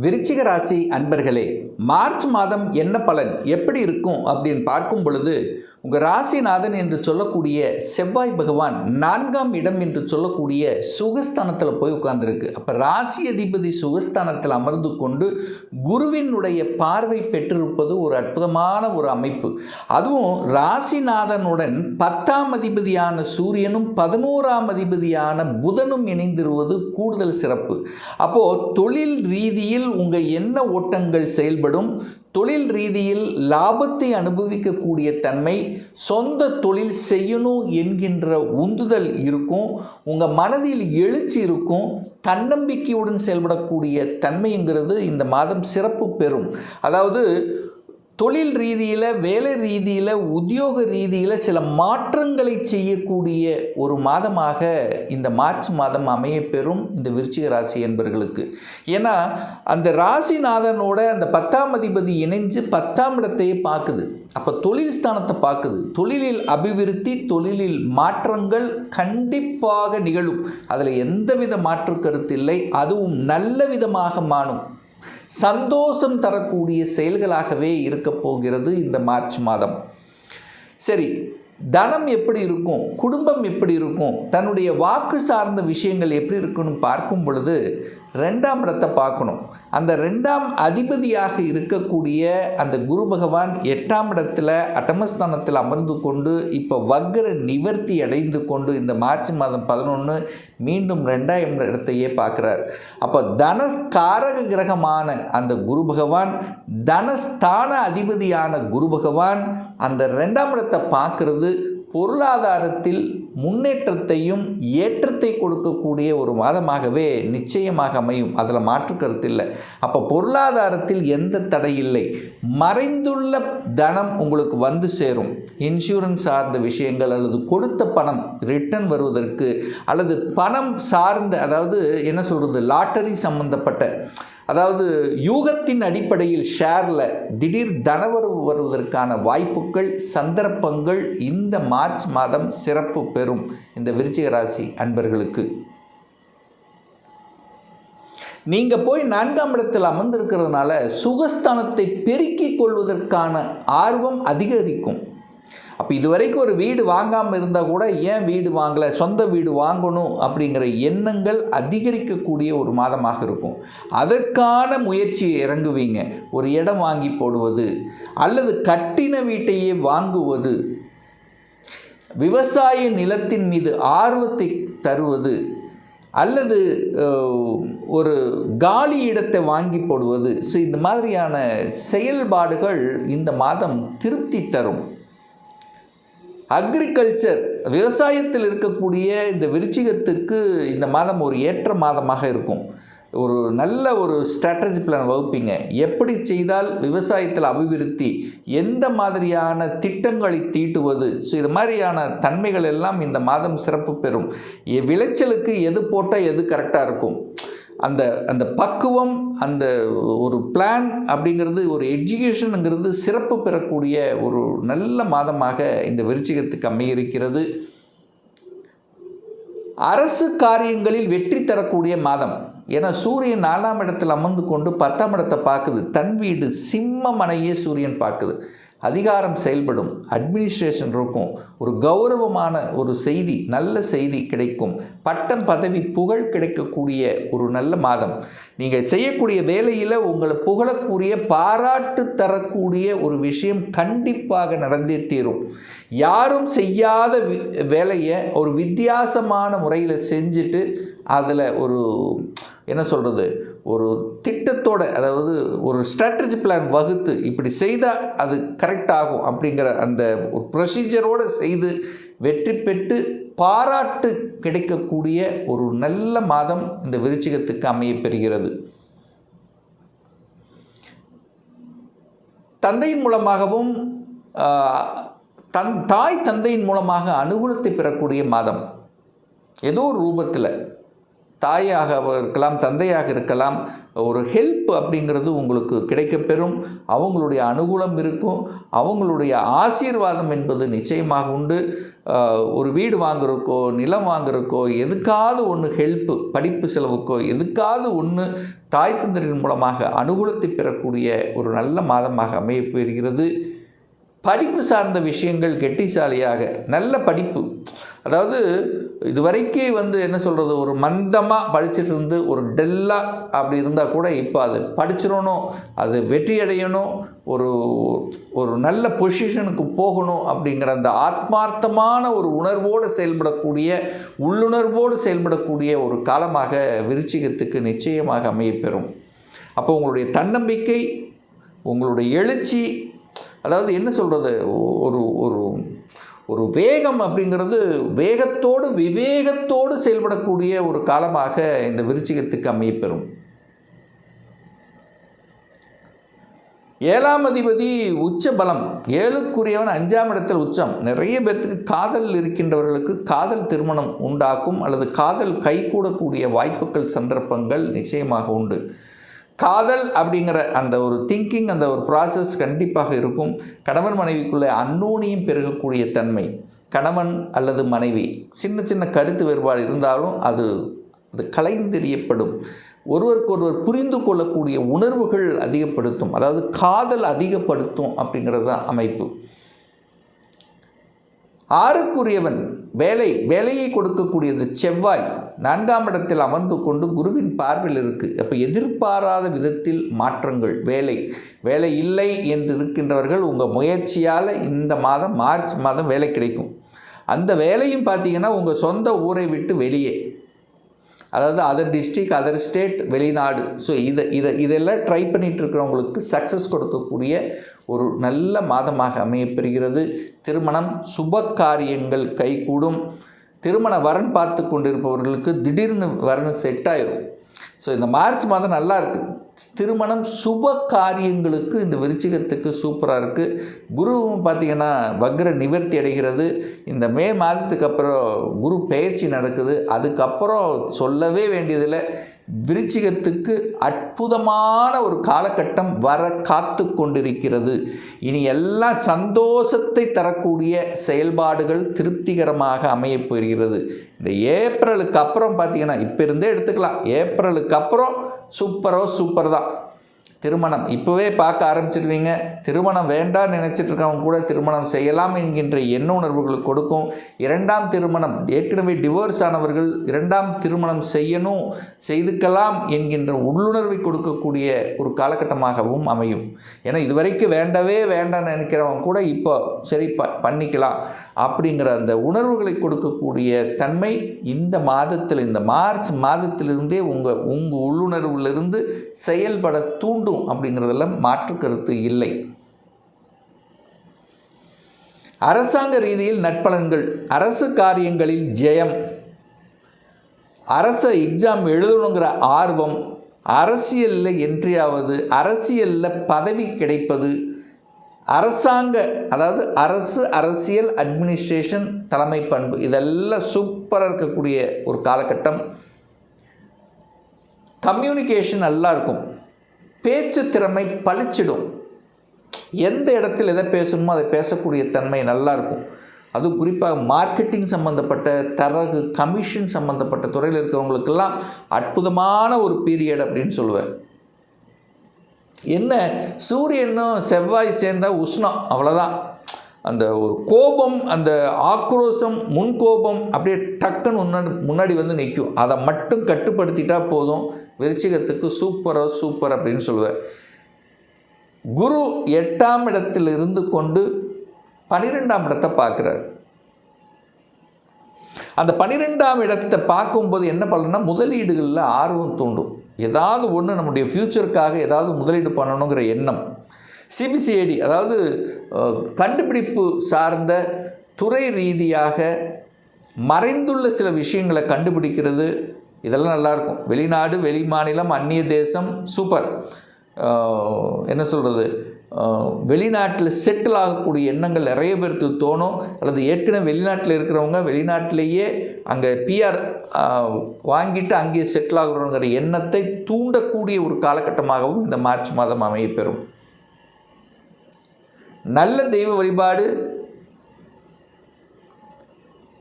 விருச்சிக ராசி அன்பர்களே, மார்ச் மாதம் என்ன பலன் எப்படி இருக்கும் அப்படின்னு பார்க்கும் பொழுது, உங்கள் ராசிநாதன் என்று சொல்லக்கூடிய செவ்வாய் பகவான் 4ஆம் இடம் என்று சொல்லக்கூடிய சுகஸ்தானத்தில் போய் உட்கார்ந்துருக்கு. அப்போ ராசி அதிபதி சுகஸ்தானத்தில் அமர்ந்து கொண்டு குருவினுடைய பார்வை பெற்றிருப்பது ஒரு அற்புதமான ஒரு அமைப்பு. அதுவும் ராசிநாதனுடன் 10ஆம் அதிபதியான சூரியனும் 11ஆம் அதிபதியான புதனும் இணைந்திருவது கூடுதல் சிறப்பு. அப்போது தொழில் ரீதியில் உங்கள் எண்ண ஓட்டங்கள் செயல்படும். தொழில் ரீதியில் லாபத்தை அனுபவிக்கக்கூடிய தன்மை, சொந்த தொழில் செய்யணும் என்கின்ற உந்துதல் இருக்கும். உங்கள் மனதில் எழுச்சி இருக்கும். தன்னம்பிக்கையுடன் செயல்படக்கூடிய தன்மைங்கிறது இந்த மாதம் சிறப்பு பெறும். அதாவது தொழில் ரீதியில், வேலை ரீதியில், உத்தியோக ரீதியில் சில மாற்றங்களை செய்யக்கூடிய ஒரு மாதமாக இந்த மார்ச் மாதம் அமையப்பெறும் இந்த விருச்சிக ராசி என்பவர்களுக்கு. ஏன்னா அந்த ராசிநாதனோட அந்த 10ஆம் அதிபதி இணைஞ்சு 10ஆம் இடத்தையே பார்க்குது. அப்போ தொழில் ஸ்தானத்தை பார்க்குது. தொழிலில் அபிவிருத்தி, தொழிலில் மாற்றங்கள் கண்டிப்பாக நிகழும். அதில் எந்தவித மாற்று கருத்து இல்லை. அதுவும் நல்ல விதமாக மாறும். சந்தோஷம் தரக்கூடிய செயல்களாகவே இருக்க போகிறது இந்த மார்ச் மாதம். சரி, தனம் எப்படி இருக்கும், குடும்பம் எப்படி இருக்கும், தன்னுடைய வாக்கு சார்ந்த விஷயங்கள் எப்படி இருக்குன்னு பார்க்கும் பொழுது 2ஆம் இடத்தை பார்க்கணும். அந்த 2ஆம் அதிபதியாக இருக்கக்கூடிய அந்த குரு பகவான் 8ஆம் இடத்துல அட்டமஸ்தானத்தில் அமர்ந்து கொண்டு இப்போ வக்ர நிவர்த்தி அடைந்து கொண்டு இந்த மார்ச் மாதம் 11 மீண்டும் 2ஆம் இடத்தையே பார்க்குறார். அப்போ தனஸ்காரக கிரகமான அந்த குரு பகவான், தனஸ்தான அதிபதியான குரு பகவான் அந்த 2ஆம் இடத்தை பார்க்கறது பொருளாதாரத்தில் முன்னேற்றத்தையும் ஏற்றத்தை கொடுக்கக்கூடிய ஒரு மாதமாகவே நிச்சயமாக அமையும். அதில் மாற்று கருத்து இல்லை. அப்போ பொருளாதாரத்தில் எந்த தடை இல்லை. மறைந்துள்ள தனம் உங்களுக்கு வந்து சேரும். இன்சூரன்ஸ் சார்ந்த விஷயங்கள் அல்லது கொடுத்த பணம் ரிட்டர்ன் வருவதற்கு, அல்லது பணம் சார்ந்த, அதாவது என்ன சொல்கிறது, லாட்டரி சம்பந்தப்பட்ட, அதாவது யூகத்தின் அடிப்படையில் ஷேரில் திடீர் தனவரவு வருவதற்கான வாய்ப்புகள், சந்தர்ப்பங்கள் இந்த மார்ச் மாதம் சிறப்பு பெறும் இந்த விருச்சிக ராசி அன்பர்களுக்கு. நீங்கள் போய் 4ஆம் இடத்தில் அமர்ந்திருக்கிறதுனால சுகஸ்தானத்தை பெருக்கிக் கொள்வதற்கான ஆர்வம் அதிகரிக்கும். அப்போ இதுவரைக்கும் ஒரு வீடு வாங்காமல் இருந்தால் கூட ஏன் வீடு வாங்கலை, சொந்த வீடு வாங்கணும் அப்படிங்கிற எண்ணங்கள் அதிகரிக்கக்கூடிய ஒரு மாதமாக இருக்கும். அதற்கான முயற்சியை இறங்குவீங்க. ஒரு இடம் வாங்கி போடுவது, அல்லது கட்டின வீட்டையே வாங்குவது, விவசாய நிலத்தின் மீது ஆர்வத்தை தருவது, அல்லது ஒரு காலி இடத்தை வாங்கி போடுவது. ஸோ இந்த மாதிரியான செயல்பாடுகள் இந்த மாதம் திருப்தி தரும். அக்ரிகல்ச்சர், விவசாயத்தில் இருக்கக்கூடிய இந்த விருச்சிகத்துக்கு இந்த மாதம் ஒரு ஏற்ற மாதமாக இருக்கும். ஒரு நல்ல ஒரு ஸ்ட்ராட்டஜி பிளான் வகுப்பீங்க. எப்படி செய்தால் விவசாயத்தில் அபிவிருத்தி, எந்த மாதிரியான திட்டங்களை தீட்டுவது, ஸோ இது மாதிரியான தன்மைகள் எல்லாம் இந்த மாதம் சிறப்பு பெறும். விளைச்சலுக்கு எது போட்டால் எது கரெக்டாக இருக்கும், அந்த அந்த பக்குவம், அந்த ஒரு பிளான் அப்படிங்கிறது, ஒரு எஜுகேஷனுங்கிறது சிறப்பு பெறக்கூடிய ஒரு நல்ல மாதமாக இந்த விருச்சிகத்துக்கு அமையிருக்கிறது. அரசு காரியங்களில் வெற்றி தரக்கூடிய மாதம். ஏன்னா சூரியன் 4ஆம் இடத்தில் அமர்ந்து கொண்டு 10ஆம் இடத்தை பார்க்குது. தன் வீடு சிம்ம மனையே சூரியன் பார்க்குது. அதிகாரம் செயல்படும், அட்மினிஸ்ட்ரேஷன் இருக்கும், ஒரு கௌரவமான ஒரு செய்தி, நல்ல செய்தி கிடைக்கும், பட்டம் பதவி புகழ் கிடைக்கக்கூடிய ஒரு நல்ல மாதம். நீங்கள் செய்யக்கூடிய வேலையில் உங்களை புகழக்கூடிய, பாராட்டு தரக்கூடிய ஒரு விஷயம் கண்டிப்பாக நடந்தே தீரும். யாரும் செய்யாத வேலையை ஒரு வித்தியாசமான முறையில் செஞ்சுட்டு அதில் ஒரு என்ன சொல்கிறது, ஒரு திட்டத்தோட, அதாவது ஒரு ஸ்ட்ராட்டஜி பிளான் வகுத்து இப்படி செய்தால் அது கரெக்ட் ஆகும் அப்படிங்கிற அந்த ஒரு ப்ரொசீஜரோடு செய்து வெற்றி பெற்று பாராட்டு கிடைக்கக்கூடிய ஒரு நல்ல மாதம் இந்த விருச்சிகத்துக்கு அமையப்பெறுகிறது. தந்தையின் மூலமாகவும் தந்தையின் மூலமாக அனுகூலத்தை பெறக்கூடிய மாதம். ஏதோ ஒரு ரூபத்தில் தாயாக இருக்கலாம், தந்தையாக இருக்கலாம், ஒரு ஹெல்ப் அப்படிங்கிறது உங்களுக்கு கிடைக்கப்பெறும். அவங்களுடைய அனுகூலம் இருக்கும், அவங்களுடைய ஆசீர்வாதம் என்பது நிச்சயமாக உண்டு. ஒரு வீடு வாங்குறதுக்கோ, நிலம் வாங்குறதுக்கோ, எதுக்காவது ஒன்று ஹெல்ப்பு, படிப்பு செலவுக்கோ எதுக்காவது ஒன்று தாய் தந்தையின் மூலமாக அனுகூலத்தை பெறக்கூடிய ஒரு நல்ல மாதமாக அமையப் பெறுகிறது. படிப்பு சார்ந்த விஷயங்கள் கெட்டிசாலியாக நல்ல படிப்பு, அதாவது இதுவரைக்கே என்ன சொல்கிறது, ஒரு மந்தமாக படிச்சுட்டு இருந்து ஒரு டெல்லாக அப்படி இருந்தால் கூட இப்போ அது படிச்சிடணும், அது வெற்றி அடையணும், ஒரு நல்ல பொசிஷனுக்கு போகணும் அப்படிங்கிற அந்த ஆத்மார்த்தமான ஒரு உணர்வோடு செயல்படக்கூடிய, உள்ளுணர்வோடு செயல்படக்கூடிய ஒரு காலமாக விருச்சிகத்துக்கு நிச்சயமாக அமையப்பெறும். அப்போ உங்களுடைய தன்னம்பிக்கை, உங்களுடைய எழுச்சி, அதாவது என்ன சொல்கிறது, ஒரு வேகம் அப்படிங்கிறது வேகத்தோடு விவேகத்தோடு செயல்படக்கூடிய ஒரு காலமாக இந்த விருச்சிகத்துக்கு அமையப்பெறும். 7ஆம் அதிபதி உச்ச பலம், 7க்குரியவன் 5ஆம் இடத்தில் உச்சம். நிறைய பேர்த்துக்கு காதல் இருக்கின்றவர்களுக்கு காதல் திருமணம் உண்டாக்கும் அல்லது காதல் கைகூடக்கூடிய வாய்ப்புகள், சந்தர்ப்பங்கள் நிச்சயமாக உண்டு. காதல் அப்படிங்கிற அந்த ஒரு திங்கிங், அந்த ஒரு ப்ராசஸ் கண்டிப்பாக இருக்கும். கணவன் மனைவிக்குள்ளே அந்நோனியும் பெருகக்கூடிய தன்மை, கணவன் அல்லது மனைவி சின்ன சின்ன கருத்து வேறுபாடு இருந்தாலும் அது கலைந்தெறியப்படும். ஒருவருக்கொருவர் புரிந்து கொள்ளக்கூடிய உணர்வுகள் அதிகப்படுத்தும், அதாவது காதல் அதிகப்படுத்தும் அப்படிங்கிறது தான் அமைப்பு. 6க்குரியவன் வேலையை கொடுக்கக்கூடியது செவ்வாய் 4ஆம் இடத்தில் அமர்ந்து கொண்டு குருவின் பார்வையில் இருக்குது. அப்போ எதிர்பாராத விதத்தில் மாற்றங்கள், வேலை இல்லை என்று இருக்கின்றவர்கள் உங்கள் முயற்சியால் இந்த மாதம் மார்ச் மாதம் வேலை கிடைக்கும். அந்த வேலையும் பார்த்தீங்கன்னா உங்கள் சொந்த ஊரை விட்டு வெளியே, அதாவது அதர் டிஸ்ட்ரிக்ட், அதர் ஸ்டேட், வெளிநாடு. ஸோ இதெல்லாம் ட்ரை பண்ணிகிட்டு இருக்கிறவங்களுக்கு சக்ஸஸ் கொடுக்கக்கூடிய ஒரு நல்ல மாதமாக அமையப்பெறுகிறது. திருமணம், சுப காரியங்கள் கைகூடும். திருமண வரன் பார்த்து கொண்டிருப்பவர்களுக்கு திடீர்னு வரன் செட் ஆயிரும். ஸோ இந்த மார்ச் மாதம் நல்லா இருக்குது. திருமணம், சுப காரியங்களுக்கு இந்த விருச்சிகத்துக்கு சூப்பராக இருக்குது. குருவும் பார்த்திங்கன்னா வக்ர நிவர்த்தி அடைகிறது. இந்த மே மாதத்துக்கு அப்புறம் குரு பெயர்ச்சி நடக்குது. அதுக்கப்புறம் சொல்லவே வேண்டியதில்லை, விருச்சிகத்துக்கு அற்புதமான ஒரு காலகட்டம் வர காத்து கொண்டிருக்கிறது. இனி எல்லாம் சந்தோஷத்தை தரக்கூடிய செயல்பாடுகள் திருப்திகரமாக அமையப் போகிறது. இந்த ஏப்ரலுக்கு அப்புறம் பார்த்திங்கன்னா, இப்போ இருந்தே எடுத்துக்கலாம், ஏப்ரலுக்கு அப்புறம் சூப்பர் தான். திருமணம் இப்போவே பார்க்க ஆரம்பிச்சிடுவீங்க. திருமணம் வேண்டாம் நினச்சிட்டு இருக்கவங்க கூட திருமணம் செய்யலாம் என்கின்ற எண்ண உணர்வுகள் கொடுக்கும். 2ஆம் திருமணம், ஏற்கனவே டிவோர்ஸ் ஆனவர்கள் 2ஆம் திருமணம் செய்துக்கலாம் என்கின்ற உள்ளுணர்வை கொடுக்கக்கூடிய ஒரு காலகட்டமாகவும் அமையும். ஏன்னா இதுவரைக்கும் வேண்டவே வேண்டாம் நினைக்கிறவங்க கூட இப்போ சரி பண்ணிக்கலாம் அப்படிங்கிற அந்த உணர்வுகளை கொடுக்கக்கூடிய தன்மை இந்த மாதத்தில், இந்த மார்ச் மாதத்திலிருந்தே உங்கள் உள்ளுணர்விலிருந்து செயல்பட தூண்டும் அப்படிங்கிறதெல்லாம் மாற்று கருத்து இல்லை. அரசாங்க ரீதியில் நற்பலன்கள், அரசு காரியங்களில் ஜெயம், அரச எக்ஸாம் எழுதணுங்கிற ஆர்வம், அரசியலில் என்ட்ரியாவது, அரசியலில் பதவி கிடைப்பது, அரசாங்க, அதாவது அரசியல், அட்மினிஸ்ட்ரேஷன், தலைமை பண்பு, இதெல்லாம் சூப்பராக இருக்கக்கூடிய ஒரு காலகட்டம். கம்யூனிகேஷன் நல்லா இருக்கும். பேச்சு திறமை பளிச்சிடும். எந்த இடத்தில் எதை பேசணுமோ அதை பேசக்கூடிய தன்மை நல்லாயிருக்கும். அதுவும் குறிப்பாக மார்க்கெட்டிங் சம்மந்தப்பட்ட, தரகு கமிஷன் சம்மந்தப்பட்ட துறையில் இருக்கிறவங்களுக்கெல்லாம் அற்புதமான ஒரு பீரியட் அப்படின்னு சொல்லுவேன். என்ன, சூரியனும் செவ்வாய் சேர்ந்தால் உஷ்ணம், அவ்வளோதான். அந்த ஒரு கோபம், அந்த ஆக்ரோஷம், முன்கோபம் அப்படியே டக்குன்னு முன்னாடி நிற்கும். அதை மட்டும் கட்டுப்படுத்திட்டா போதும், விருச்சிகத்துக்கு சூப்பர் அப்படின்னு சொல்லுவேன். குரு 8ஆம் இடத்தில் இருந்து கொண்டு 12ஆம் இடத்தை பார்க்குறார். அந்த 12ஆம் இடத்தை பார்க்கும்போது என்ன பண்ணணும்னா, முதலீடுகளில் ஆர்வம் தூண்டும். ஏதாவது ஒன்று நம்முடைய ஃப்யூச்சருக்காக ஏதாவது முதலீடு பண்ணணுங்கிற எண்ணம். சிபிசிஐடி, அதாவது கண்டுபிடிப்பு சார்ந்த துறை ரீதியாக மறைந்துள்ள சில விஷயங்களை கண்டுபிடிக்கிறது, இதெல்லாம் நல்லாயிருக்கும். வெளிநாடு, வெளி மாநிலம், அந்நிய தேசம், சூப்பர். என்ன சொல்கிறது, வெளிநாட்டில் செட்டில் ஆகக்கூடிய எண்ணங்கள் நிறைய பேருக்கு தோணும். அல்லது ஏற்கனவே வெளிநாட்டில் இருக்கிறவங்க வெளிநாட்டிலேயே அங்கே பிஆர் வாங்கிட்டு அங்கேயே செட்டில் ஆகிறோங்கிற எண்ணத்தை தூண்டக்கூடிய ஒரு காலகட்டமாகவும் இந்த மார்ச் மாதம் அமையப்பெறும். நல்ல தெய்வ வழிபாடு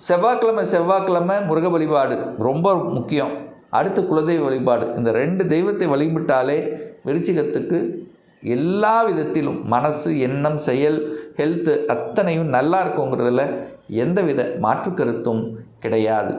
செவ்வாய்க்கிழமை முருக வழிபாடு ரொம்ப முக்கியம். அடுத்து குலதெய்வ வழிபாடு. இந்த 2 தெய்வத்தை வழிபட்டாலே விருச்சிகத்துக்கு எல்லா விதத்திலும் மனசு, எண்ணம், செயல், ஹெல்த்து அத்தனையும் நல்லா இருக்குங்கிறதுல எந்தவித மாற்று கருத்தும் கிடையாது.